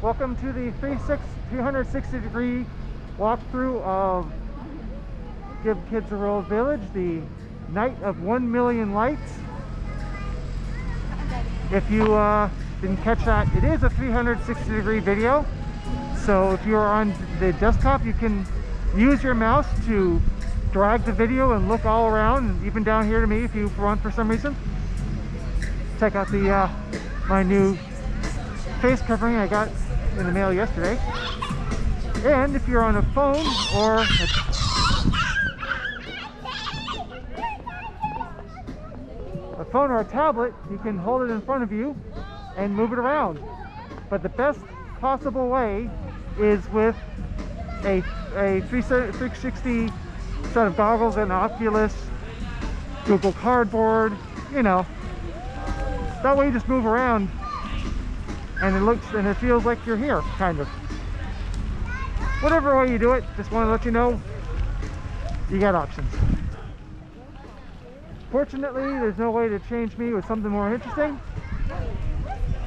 Welcome to the 360 degree walkthrough of Give Kids a World Village, the night of 1 million lights. If you didn't catch that, it is a 360 degree video. So if you're on the desktop, you can use your mouse to drag the video and look all around, and even down here to me if you want for some reason. Check out the my new face covering I got in the mail yesterday. And if you're on a phone or a tablet, you can hold it in front of you and move it around. But the best possible way is with a 360 set of goggles and Oculus, Google Cardboard, you know. That way you just move around and it feels like you're here, kind of. Whatever way you do it, just want to let you know you got options. Fortunately, there's no way to change me with something more interesting.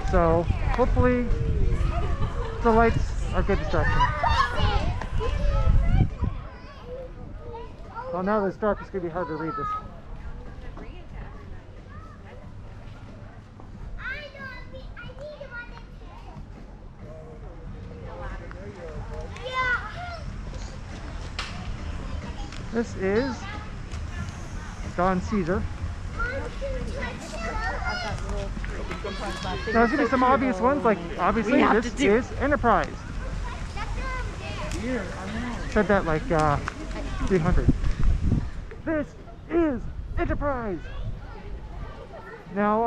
So hopefully the lights are a good distraction. Well, now that it's dark, it's going to be hard to read this. This is Don Caesar. Now, there's going to be some obvious ones, like obviously this is Enterprise. Said that like 300. This is Enterprise. Now,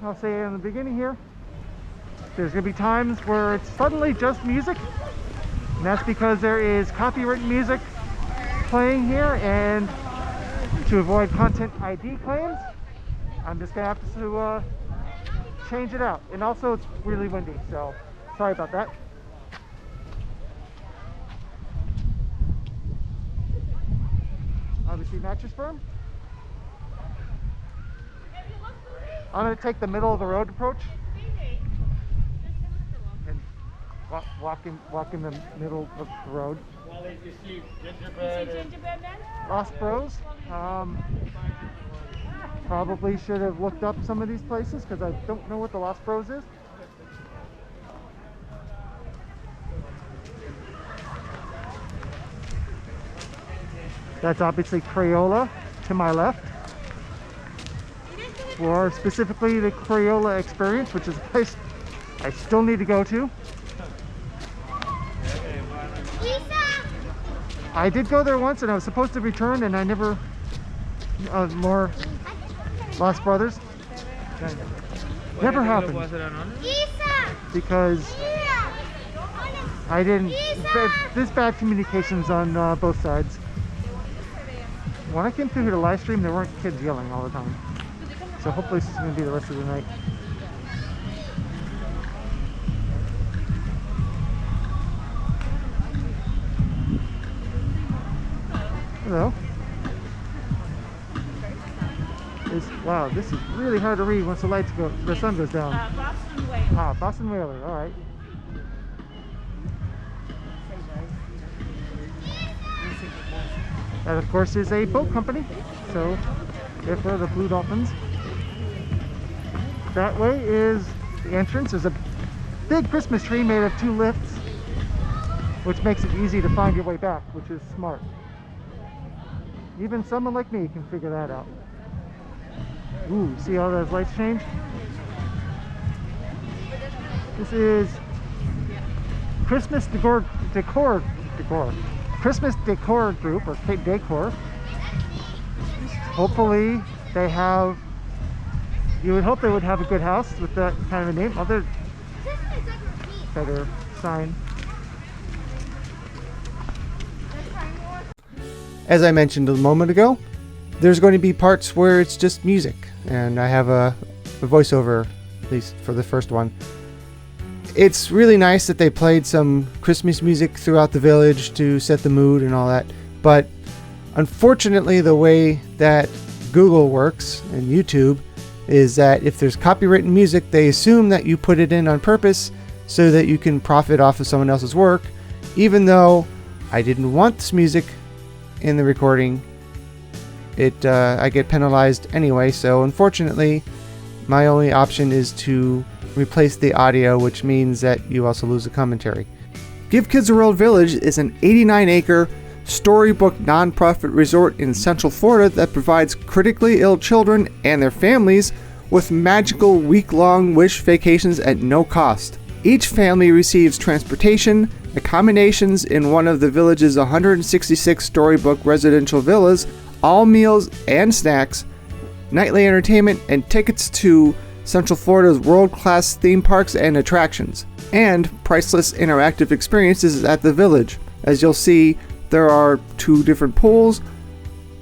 I'll say in the beginning here, there's going to be times where it's suddenly just music, and that's because there is copyright music playing here, and to avoid content ID claims, I'm just gonna have to change it out. And also, it's really windy, so sorry about that. Obviously, Mattress Firm. I'm gonna take the middle of the road approach and walk in the middle of the road. You see gingerbread Lost Bros. Probably should have looked up some of these places because I don't know what the Lost Bros is. That's obviously Crayola to my left. Or specifically the Crayola Experience, which is a place I still need to go to. I did go there once and I was supposed to return, and I never more Lost Brothers. Never happened. Because I didn't. There's bad communications on both sides. When I came through here to live stream, there weren't kids yelling all the time. So hopefully this is going to be the rest of the night. Hello. Wow, this is really hard to read once the sun goes down. Boston Whaler. Boston Whaler, all right. That, of course, is a boat company, so therefore the Blue Dolphins. That way is the entrance. There's a big Christmas tree made of 2 lifts, which makes it easy to find your way back, which is smart. Even someone like me can figure that out. Ooh, see how those lights change? This is Christmas Decor Christmas Decor Group, or Cape Decor. Hopefully they have, you would hope they would have a good house with that kind of a name. Other better sign. As I mentioned a moment ago, there's going to be parts where it's just music, and I have a voiceover, at least for the first one. It's really nice that they played some Christmas music throughout the village to set the mood and all that, but unfortunately the way that Google works and YouTube is that if there's copyrighted music, they assume that you put it in on purpose so that you can profit off of someone else's work, even though I didn't want this music in the recording. I get penalized anyway, so unfortunately my only option is to replace the audio, which means that you also lose the commentary. Give Kids a World Village is an 89-acre storybook nonprofit resort in Central Florida that provides critically ill children and their families with magical week-long wish vacations at no cost. Each family receives transportation, accommodations in one of the village's 166 storybook residential villas, all meals and snacks, nightly entertainment, and tickets to Central Florida's world-class theme parks and attractions, and priceless interactive experiences at the village. As you'll see, there are 2 different pools,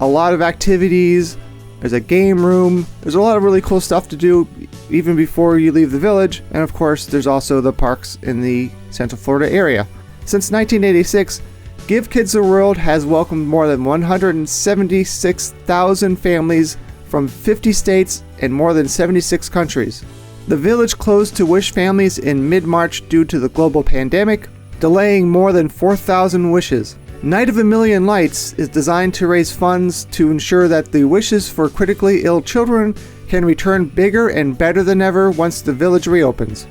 a lot of activities, there's a game room, there's a lot of really cool stuff to do even before you leave the village, and of course there's also the parks in the Central Florida area. Since 1986, Give Kids a World has welcomed more than 176,000 families from 50 states and more than 76 countries. The village closed to wish families in mid-March due to the global pandemic, delaying more than 4,000 wishes. Night of a Million Lights is designed to raise funds to ensure that the wishes for critically ill children can return bigger and better than ever once the village reopens.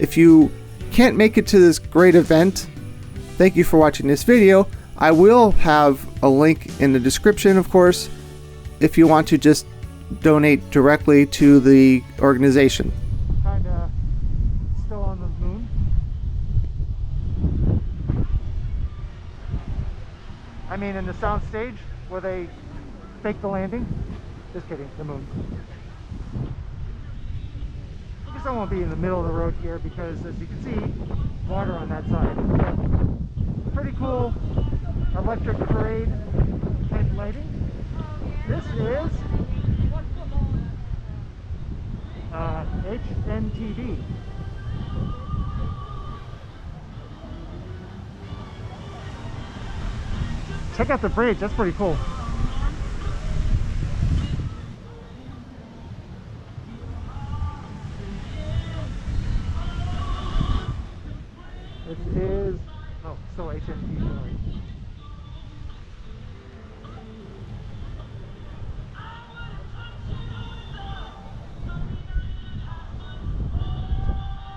If you can't make it to this great event, thank you for watching this video. I will have a link in the description, of course, if you want to just donate directly to the organization. Kinda still on the moon. I mean, in the sound stage where they fake the landing. Just kidding, the moon. I guess I won't be in the middle of the road here because, as you can see, water on that side. Pretty cool electric parade type lighting. This is HNTV. Check out the bridge, that's pretty cool. This is, oh, still HNTV, sorry.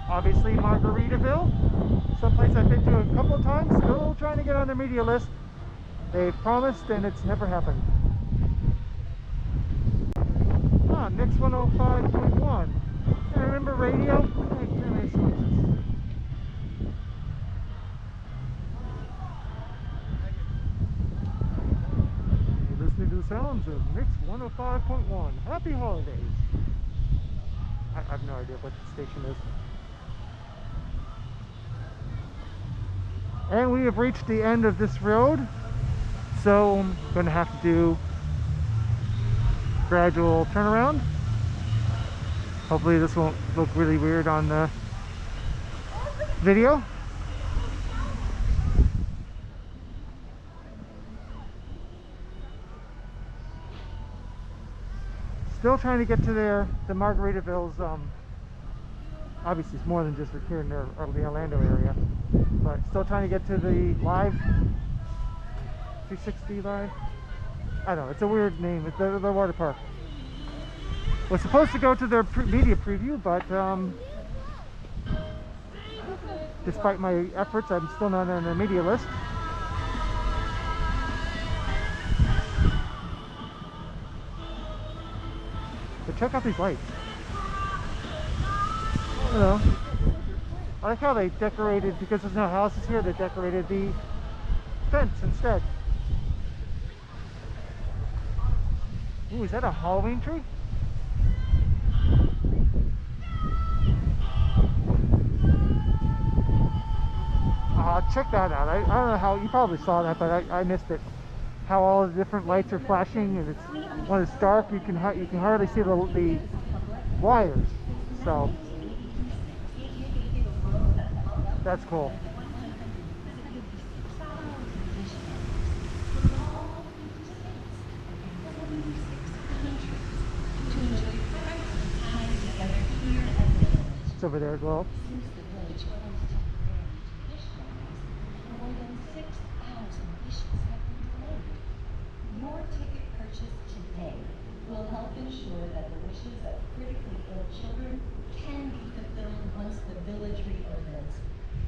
Obviously Margaritaville, someplace I've been to a couple of times, still trying to get on their media list. They've promised and it's never happened. Ah, Mix 105.1. I remember radio? You're listening to the sounds of Mix 105.1. Happy holidays. I have no idea what the station is. And we have reached the end of this road, so I'm going to have to do gradual turnaround. Hopefully this won't look really weird on the video. Still trying to get to the Margaritaville's, obviously it's more than just here in the Orlando area, but still trying to get to the live 360 live. I don't know, it's a weird name. It's the water park. Was supposed to go to their media preview, but despite my efforts, I'm still not on the media list. But check out these lights. I don't know. I like how they decorated, because there's no houses here, they decorated the fence instead. Ooh, is that a Halloween tree? Check that out. I don't know how, you probably saw that, but I missed it. How all the different lights are flashing, and it's, when it's dark, you can hardly see the wires. So that's cool. It's over there as well. ensure that the wishes of critically ill children can be fulfilled once the village reopens.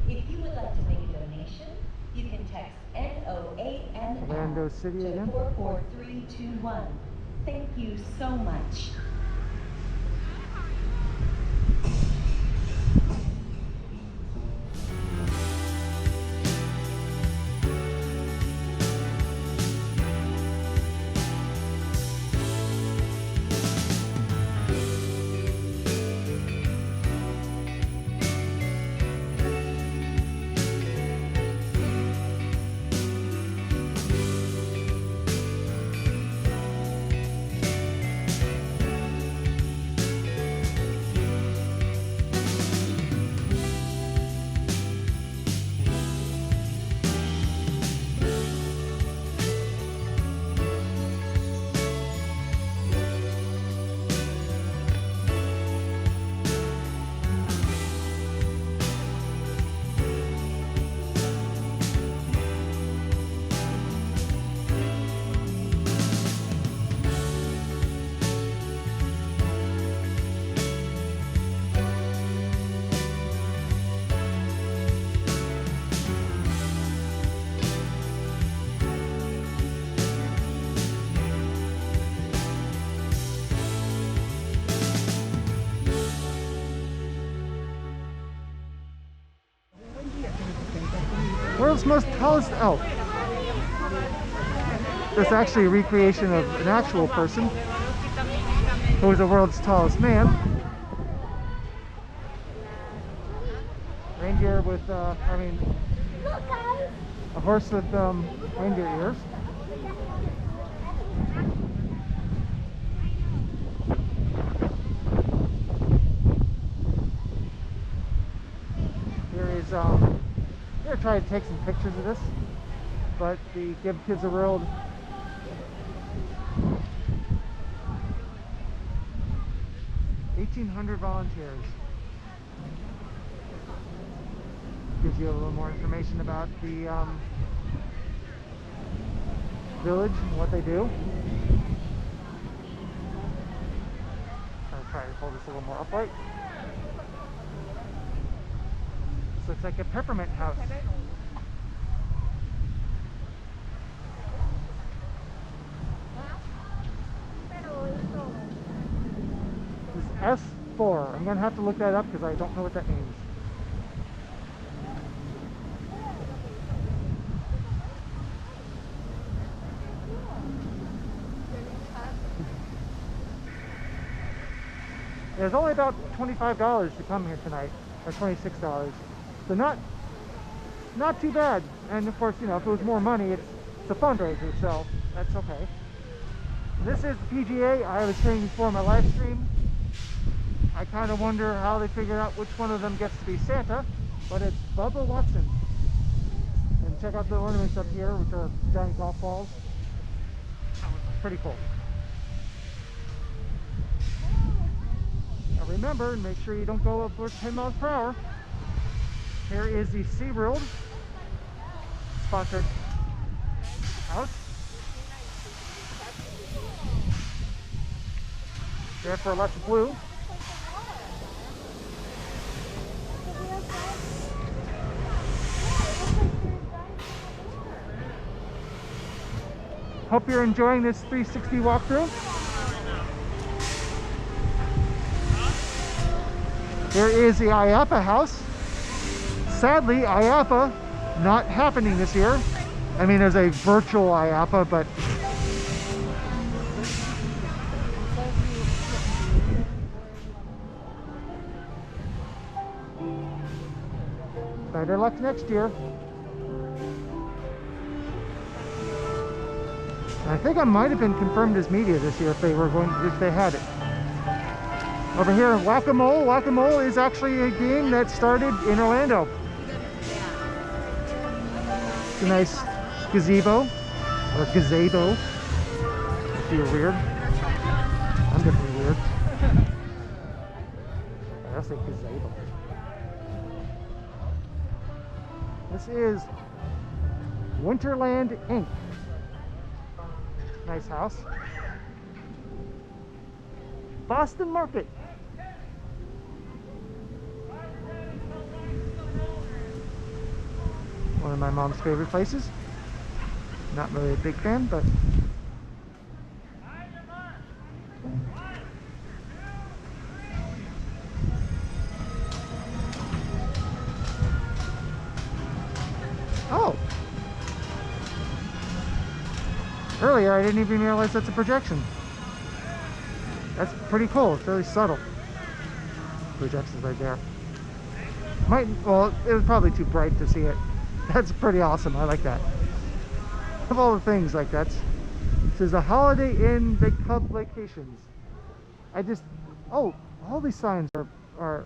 If you would like to make a donation, you can text NOANL Orlando City to again. 44321. Thank you so much. World's most tallest elf. That's actually a recreation of an actual person who was the world's tallest man. Reindeer with, a horse with reindeer ears. Here is, I'm going to try to take some pictures of this, but the Give Kids a World $1,800 volunteers. Gives you a little more information about the village and what they do. I'll try to hold this a little more upright. This looks like a peppermint house. This is S4. I'm going to have to look that up because I don't know what that means. It was only about $25 to come here tonight, or $26. So not too bad. And of course, you know, if it was more money, it's a fundraiser, so that's okay. This is the PGA. I was saying before in my live stream, I kind of wonder how they figured out which one of them gets to be Santa, but it's Bubba Watson. And check out the ornaments up here, which are giant golf balls. Pretty cool. Now remember, and make sure you don't go over 10 miles per hour. Here is the SeaWorld sponsored house. There for lots of blue. Hope you're enjoying this 360 walkthrough. There is the IAPA house. Sadly, IAPA not happening this year. I mean, there's a virtual IAPA, but better luck next year. I think I might have been confirmed as media this year if they had it. Over here, Whack-A-Mole. Whack-A-Mole is actually a game that started in Orlando. It's a nice gazebo, or gazebo, if you're weird. I'm definitely weird. I'll say gazebo. This is Winterland Inc. Nice house. Boston Market. One of my mom's favorite places. Not really a big fan, but oh! Earlier I didn't even realize that's a projection. That's pretty cool. It's very subtle. Projections right there. Well, it was probably too bright to see it. That's pretty awesome. I like that. Of all the things like that. It says a Holiday Inn Big Club Vacations. Oh, all these signs are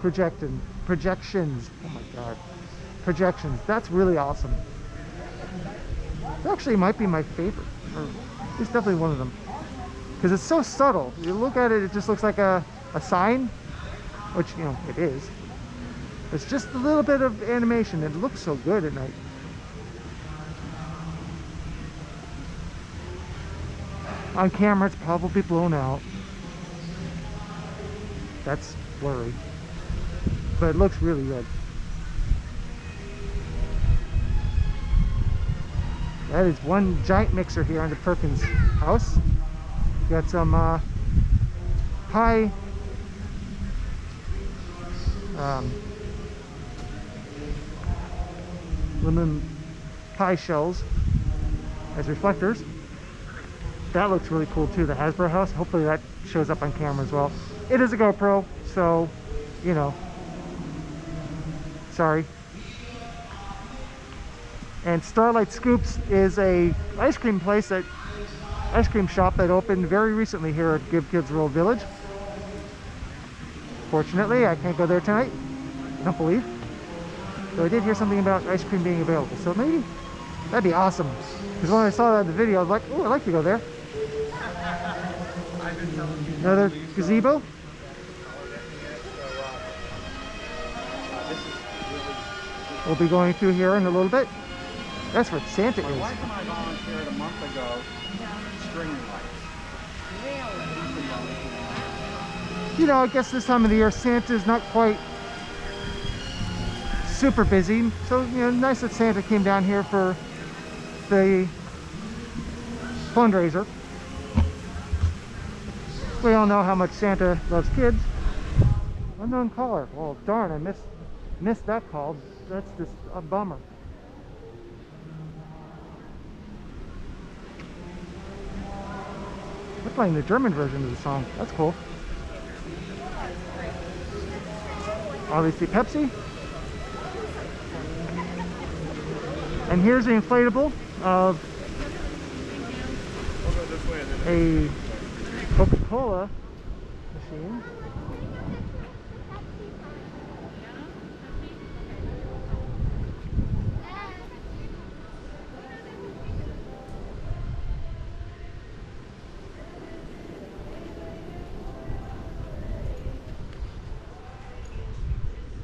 projections. Oh my god. Projections. That's really awesome. It actually might be my favorite. Or it's definitely one of them. Because it's so subtle. You look at it, it just looks like a sign, which, you know, it is. It's just a little bit of animation. It looks so good at night. On camera, it's probably blown out. That's blurry. But it looks really good. That is one giant mixer here on the Perkins house. Got some high aluminum pie shells as reflectors. That looks really cool too, the Hasbro house. Hopefully that shows up on camera as well. It is a GoPro, so, you know, sorry. And Starlight Scoops is a ice cream shop that opened very recently here at Give Kids World Village. Fortunately, I can't go there tonight. I don't believe. So I did hear something about ice cream being available. So maybe that'd be awesome. Because when I saw that in the video, I was like, oh, I'd like to go there. Another gazebo. We'll be going through here in a little bit. That's what Santa is. Why can I volunteered a month ago stringing lights? You know, I guess this time of the year Santa's not quite super busy. So, you know, nice that Santa came down here for the fundraiser. We all know how much Santa loves kids. Unknown caller. Well, darn, I missed that call. That's just a bummer. They're playing the German version of the song. That's cool. Obviously Pepsi. And here's the inflatable of a Coca-Cola machine.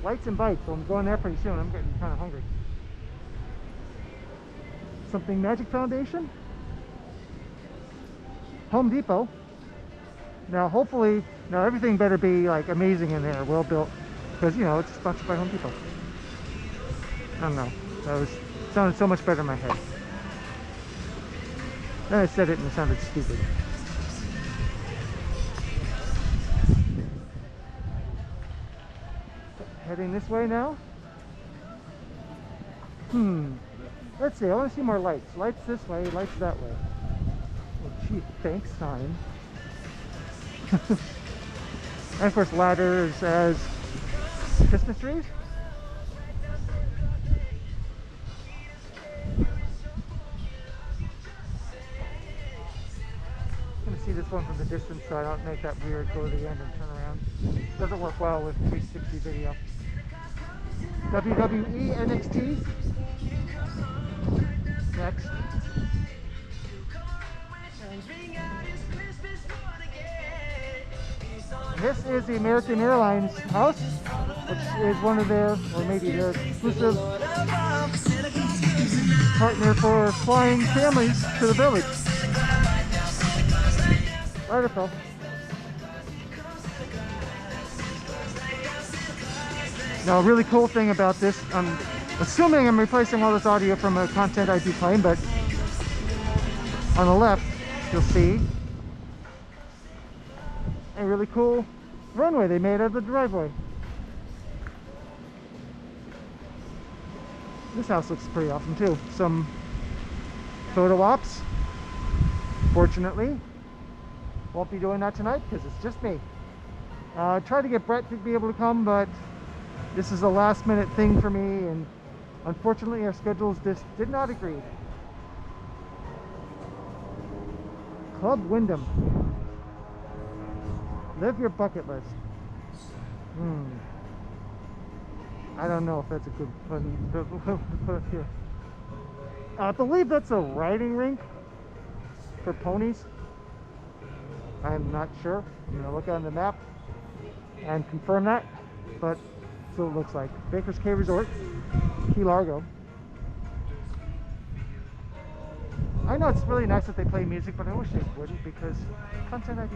Lights and Bites, so I'm going there pretty soon. I'm getting kind of hungry. Something Magic Foundation. Home Depot. Now hopefully, now everything better be like amazing in there, well built, because you know it's sponsored by Home Depot. I don't know, sounded so much better in my head. Then I said it and it sounded stupid. Heading this way now. Let's see, I want to see more lights. Lights this way, lights that way. Oh gee, thanks sign. And of course ladders as Christmas trees. I'm going to see this one from the distance so I don't make that weird go to the end and turn around. Doesn't work well with 360 video. WWE NXT. Next. This is the American Airlines house, which is one of their, or maybe their exclusive partner for flying families to the village. Right, it fell. Now, a really cool thing about this, I'm assuming I'm replacing all this audio from a content I do playing, but on the left, you'll see a really cool runway they made out of the driveway. This house looks pretty awesome too. Some photo ops. Fortunately, won't be doing that tonight because it's just me. Tried to get Brett to be able to come, but this is a last minute thing for me, and unfortunately our schedules just did not agree. Club Wyndham. Live your bucket list. I don't know if that's a good one to put here. I believe that's a riding rink for ponies. I'm not sure. I'm going to look on the map and confirm that, but that's what it looks like. Baker's Cay Resort, Key Largo. I know it's really nice that they play music, but I wish they wouldn't, because content ID.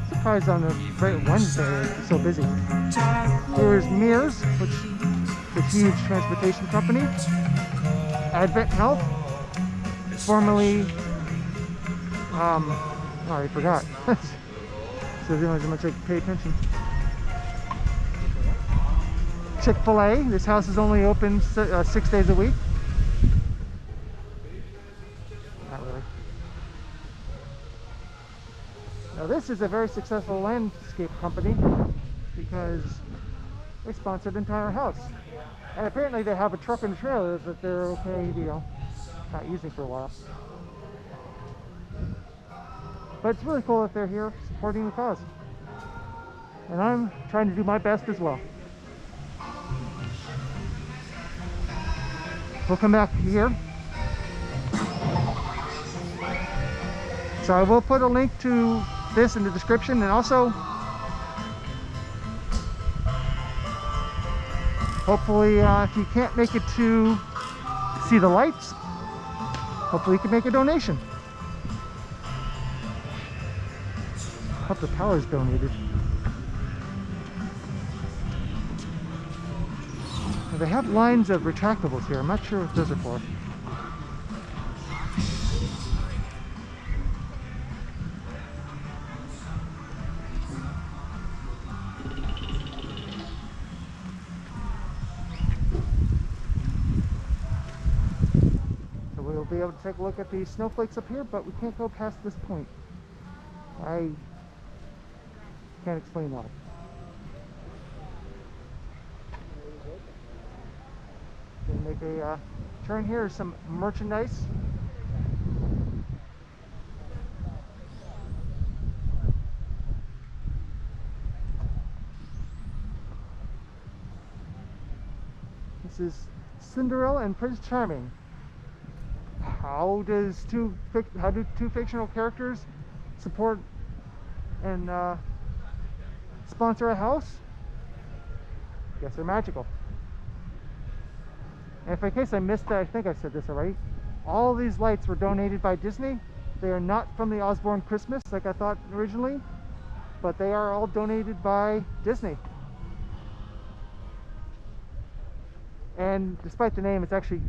Surprised on a great Wednesday it's so busy. Here's Mears, which is a huge transportation company. Advent Health, formerly, oh, I forgot. So how much I pay attention. Chick-fil-A. This house is only open 6 days a week. Not really. Now this is a very successful landscape company because they sponsored the entire house. And apparently they have a truck and trailer that they're okay, you know, not using for a while. But it's really cool that they're here supporting the cause. And I'm trying to do my best as well. We'll come back here. So I will put a link to this in the description, and also hopefully if you can't make it to see the lights, hopefully you can make a donation. Hope the power is donated. Now they have lines of retractables here. I'm not sure what those are for. So we'll be able to take a look at the snowflakes up here, but we can't go past this point. I can't explain why. Gonna make a turn here. Some merchandise. This is Cinderella and Prince Charming. How do two fictional characters support and sponsor a house? Guess they're magical. And in case I missed that, I think I said this already. All these lights were donated by Disney. They are not from the Osborne Christmas like I thought originally, but they are all donated by Disney. And despite the name, it's actually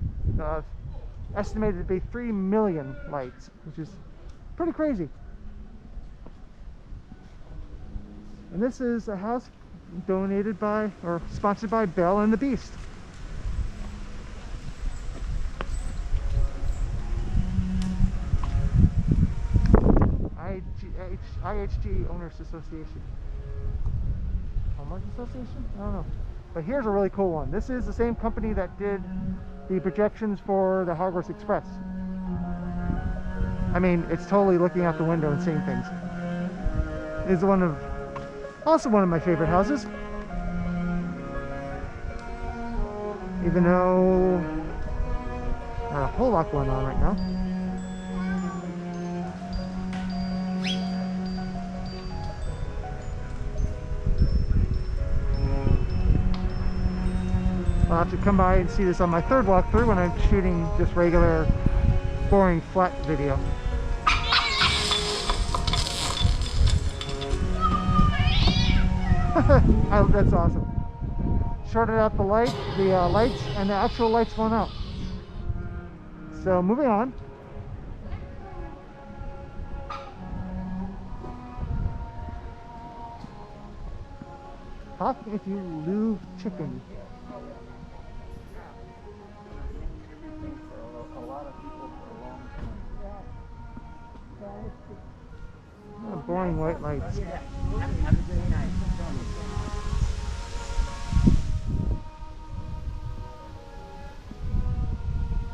estimated to be 3 million lights, which is pretty crazy. And this is a house donated by, or sponsored by, Belle and the Beast. IHG Owners Association. Homeowners Association? I don't know. But here's a really cool one. This is the same company that did the projections for the Hogwarts Express. I mean, it's totally looking out the window and seeing things. It's also one of my favorite houses. Even though not a whole lot going on right now. I'll have to come by and see this on my third walkthrough when I'm shooting just regular, boring, flat video. That's awesome. Shorted out the lights, and the actual lights went out. So moving on. Talk if you lose chicken. Everything for a lot of people for a long time. Oh, boring white lights.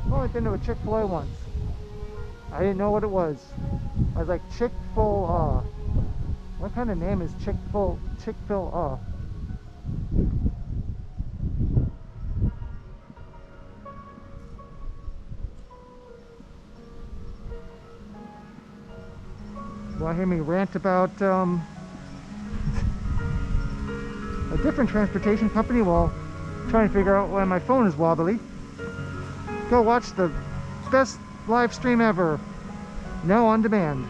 I've only been to a Chick-fil-A once. I didn't know what it was. I was like, Chick-fil-A. What kind of name is Chick-fil-A? Want to hear me rant about a different transportation company while trying to figure out why my phone is wobbly? Go watch the best live stream ever, now on demand.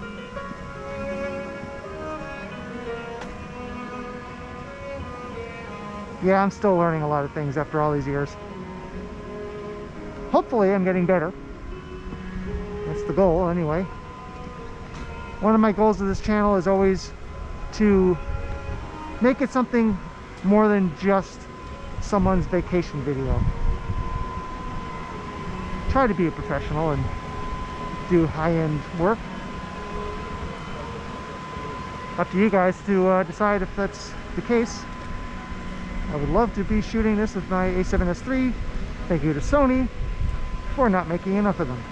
Yeah, I'm still learning a lot of things after all these years. Hopefully I'm getting better. That's the goal anyway. One of my goals of this channel is always to make it something more than just someone's vacation video. Try to be a professional and do high-end work. Up to you guys to decide if that's the case. I would love to be shooting this with my A7S III. Thank you to Sony for not making enough of them.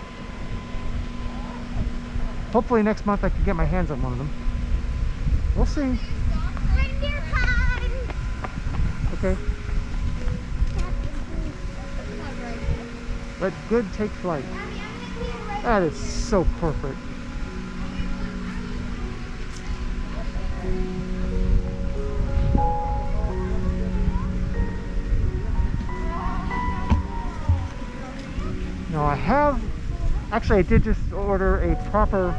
Hopefully next month I can get my hands on one of them. We'll see. Okay. Let good take flight. That is so perfect. Now I did just order a proper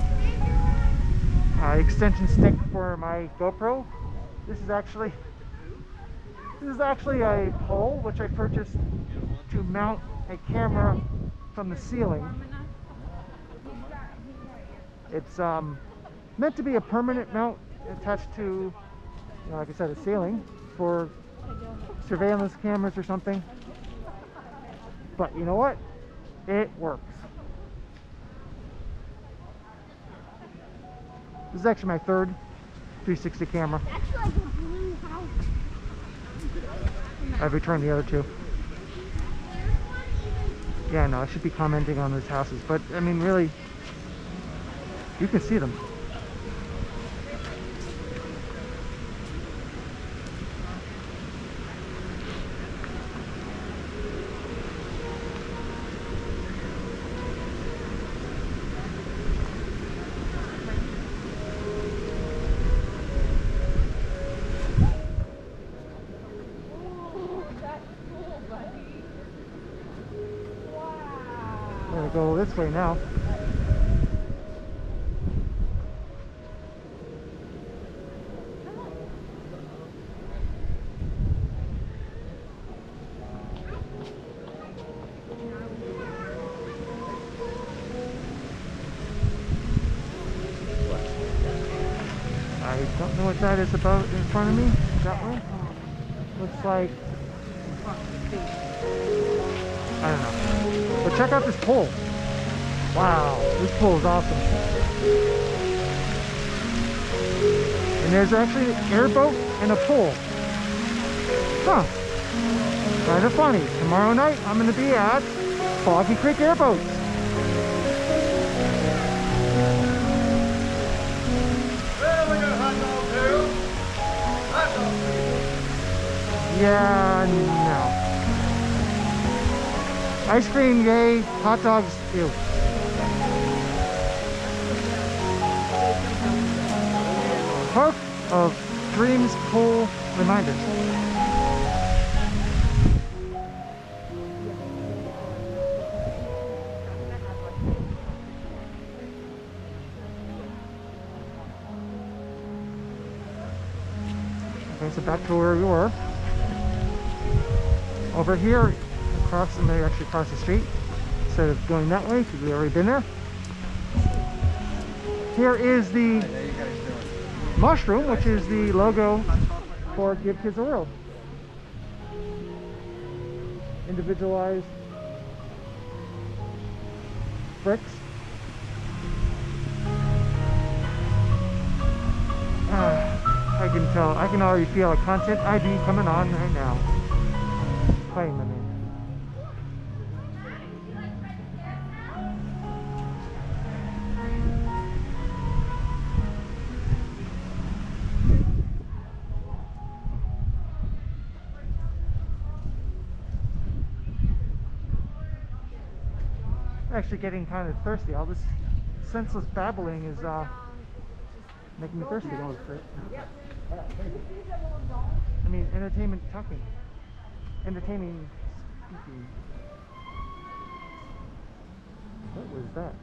extension stick for my GoPro. This is actually a pole which I purchased to mount a camera from the ceiling. It's meant to be a permanent mount attached to, like I said, a ceiling for surveillance cameras or something. But you know what? It works. This is actually my third 360 camera. That's like a blue house. I've returned the other two. Yeah, no, I should be commenting on these houses, but I mean, really, you can see them. I'm gonna go this way now. I don't know what that is about in front of me. That one looks like, I don't know. But check out this pole. Wow, this pole is awesome. And there's actually an airboat and a pole. Huh. Kind of funny. Tomorrow night I'm going to be at Foggy Creek Airboats. Well, we got hot dog too. Hot dog. Yeah, no. Ice cream, yay. Hot dogs, ew. Park of Dreams Pool Reminders. Okay, Okay, so back to where we were. Over here, across, maybe actually across the street, instead of going that way, because we've already been there. Here is the mushroom, which is the logo for Give Kids a World. Individualized bricks. I can tell, I can already feel a content ID coming on right now. Playing the name. Actually getting kind of thirsty. All this senseless babbling is making me thirsty. I mean, entertainment talking. Entertaining speaking. What was that?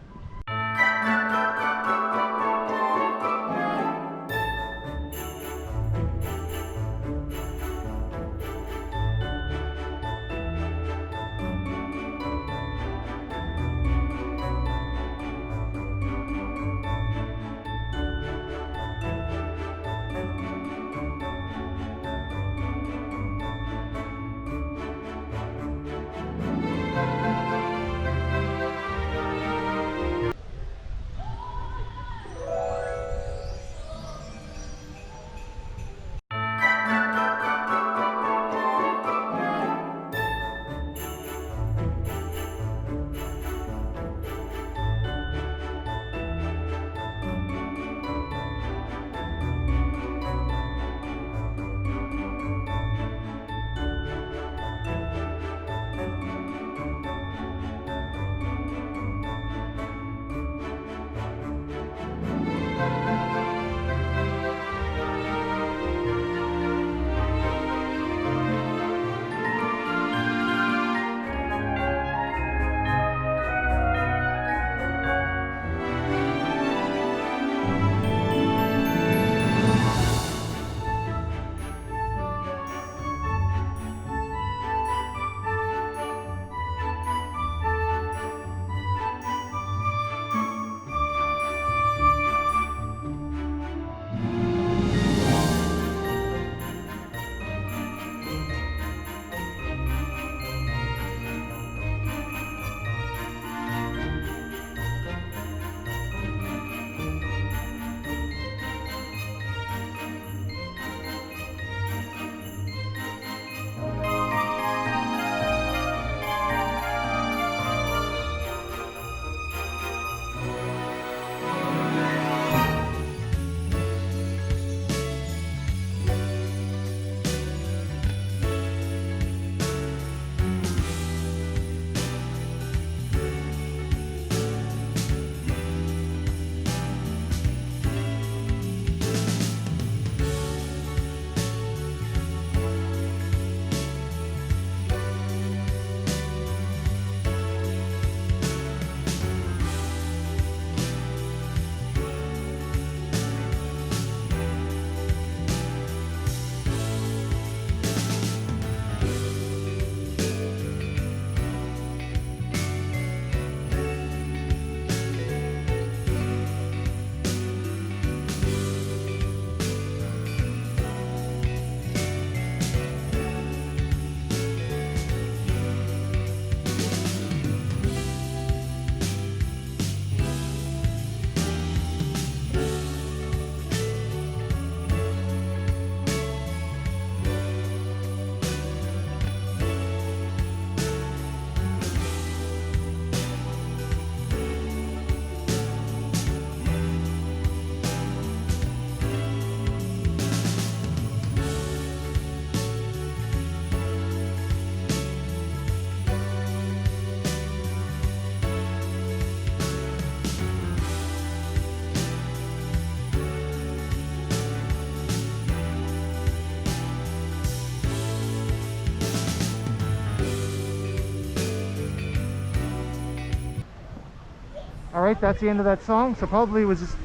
Alright, that's the end of that song. So probably it was just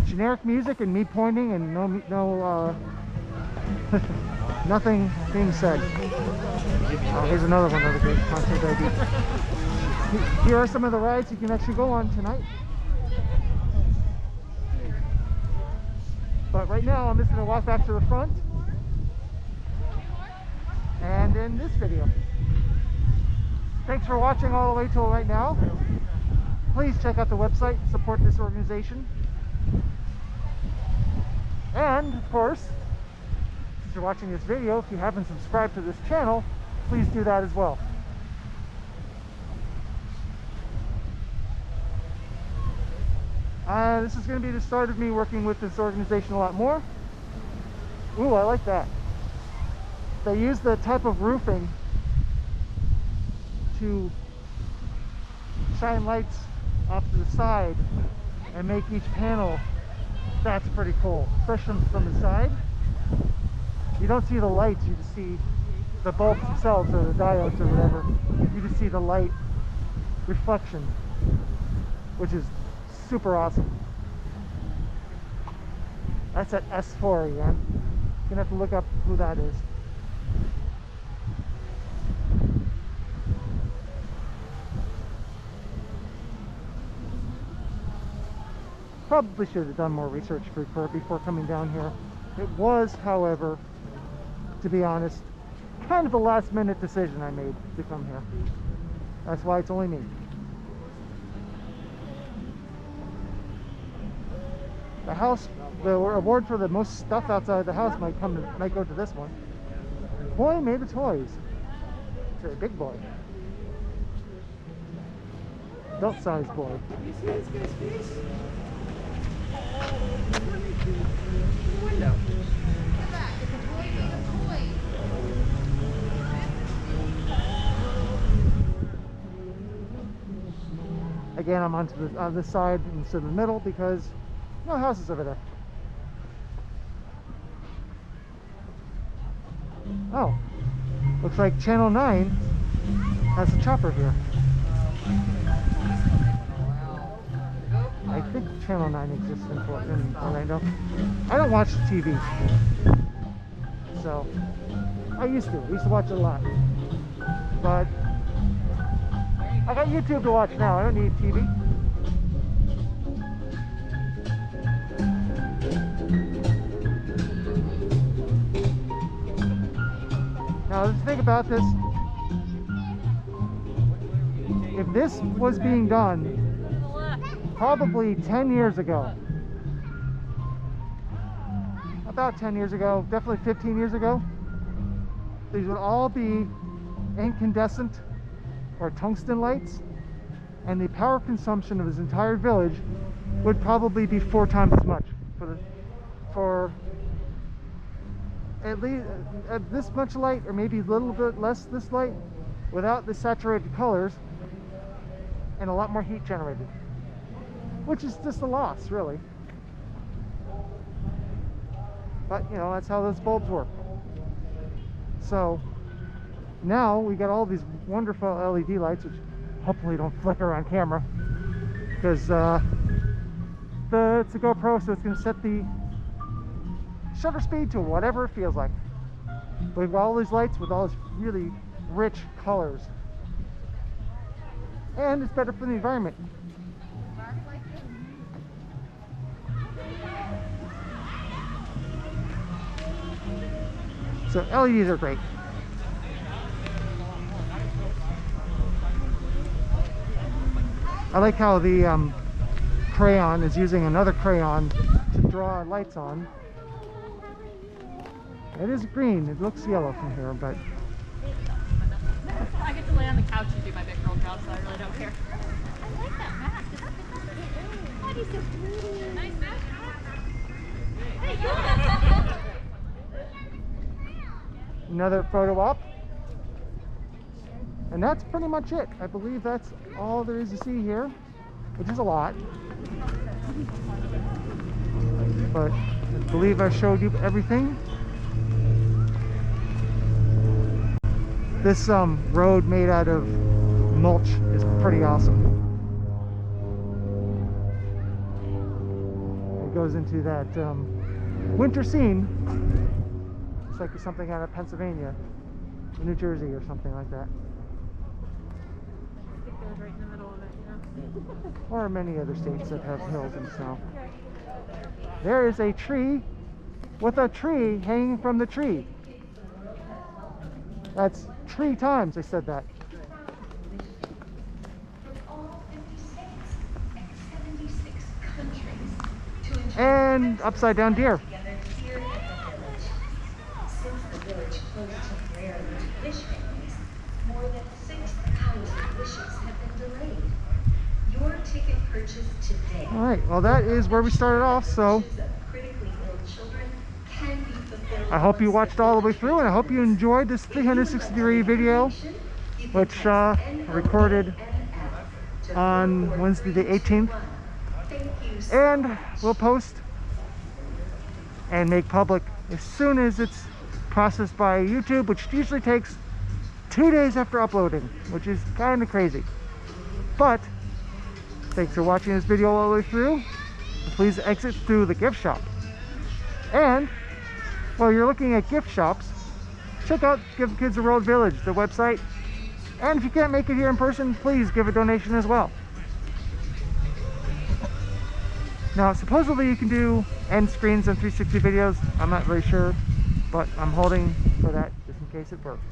generic music and me pointing and no Nothing being said. Oh, here's another one of the great concert ideas. Here are some of the rides you can actually go on tonight. But right now, I'm just going to walk back to the front and end this video. Thanks for watching all the way till right now. Please check out the website, support this organization. And, of course, since you're watching this video, if you haven't subscribed to this channel, please do that as well. This is going to be the start of me working with this organization a lot more. Ooh, I like that. They use the type of roofing to shine lights off to the side and make each panel. That's pretty cool, especially from the side. You don't see the lights, you just see the bulbs themselves or the diodes or whatever. You just see the light reflection, which is super awesome. That's at S4 again. You're gonna have to look up who that is. Probably should have done more research before coming down here. It was, however, to be honest, kind of a last minute decision I made to come here. That's why it's only me. The house, the award for the most stuff outside the house might go to this one. Boy made of toys. It's a big boy. Adult sized boy. You see this guy's face? Window. Again, I'm on this side instead of the middle because no houses over there. Oh, looks like Channel 9 has a chopper here. I think Channel 9 exists in Orlando. I don't watch TV, so I used to watch it a lot, but I got YouTube to watch now. I don't need TV. Now let's think about this. If this was being done probably 10 years ago, about 10 years ago, definitely 15 years ago, these would all be incandescent or tungsten lights, and the power consumption of this entire village would probably be 4 times as much for at least this much light, or maybe a little bit less this light, without the saturated colors, and a lot more heat generated, which is just a loss, really. But you know, that's how those bulbs work. So now we got all these wonderful LED lights, which hopefully don't flicker on camera, because it's a GoPro, so it's going to set the shutter speed to whatever it feels like. But we've got all these lights with all these really rich colors, and it's better for the environment. So LEDs are great. I like how the crayon is using another crayon to draw lights on. It is green. It looks yellow from here, but I get to lay on the couch and do my big girl job, so I really don't care. I like that mask. Oh, he's so pretty. Nice mask. Hey, another photo op. And that's pretty much it. I believe that's all there is to see here, which is a lot. But I believe I showed you everything. This road made out of mulch is pretty awesome. It goes into that winter scene. looks like something out of Pennsylvania, New Jersey, or something like that. I think they're right in the middle of it, yeah. Or many other states that have hills and snow. There is a tree with a tree hanging from the tree. That's 3 times I said that. And upside down deer. Since the village closed temporarily to wish families, more than 6,000 wishes have been delayed. Your ticket purchase today. All right, well that is where we started off, so Wishes of critically ill children can be fulfilled. I hope you watched all the way through, and I hope you enjoyed this 360-degree video, which I recorded on Wednesday the 18th, and we'll post and make public as soon as it's processed by YouTube, which usually takes 2 days after uploading, which is kind of crazy. But thanks for watching this video all the way through. Please exit through the gift shop. And while you're looking at gift shops, check out Give Kids a World Village, the website. And if you can't make it here in person, please give a donation as well. Now, supposedly you can do end screens and 360 videos. I'm not very sure, but I'm holding for that just in case it works.